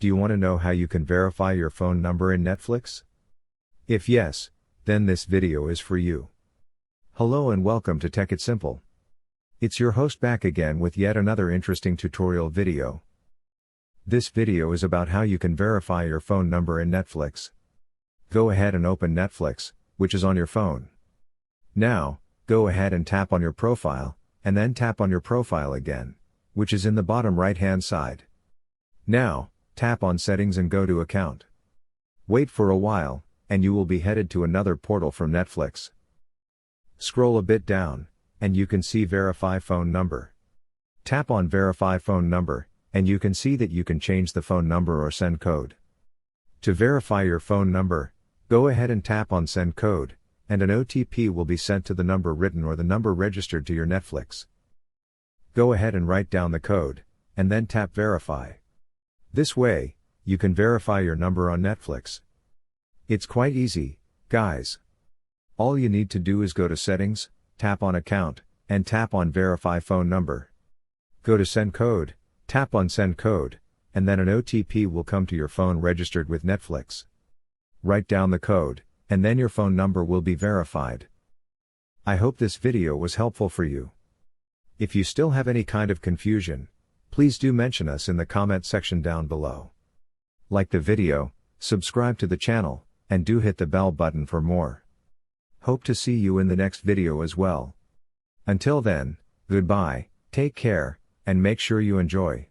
Do you want to know how you can verify your phone number in Netflix? If yes, then this video is for you. Hello and welcome to Tech It Simple. It's your host back again with yet another interesting tutorial video. This video is about how you can verify your phone number in Netflix. Go ahead and open Netflix, which is on your phone. Now, go ahead and tap on your profile, and then tap on your profile again, which is in the bottom right hand side. Now, tap on Settings and go to Account. Wait for a while, and you will be headed to another portal from Netflix. Scroll a bit down, and you can see Verify Phone Number. Tap on Verify Phone Number, and you can see that you can change the phone number or send code. To verify your phone number, go ahead and tap on Send Code, and an OTP will be sent to the number written or the number registered to your Netflix. Go ahead and write down the code, and then tap Verify. This way, you can verify your number on Netflix. It's quite easy, guys. All you need to do is go to Settings, tap on Account, and tap on Verify Phone Number. Go to Send Code, tap on Send Code, and then an OTP will come to your phone registered with Netflix. Write down the code, and then your phone number will be verified. I hope this video was helpful for you. If you still have any kind of confusion, please do mention us in the comment section down below. Like the video, subscribe to the channel, and do hit the bell button for more. Hope to see you in the next video as well. Until then, goodbye, take care, and make sure you enjoy.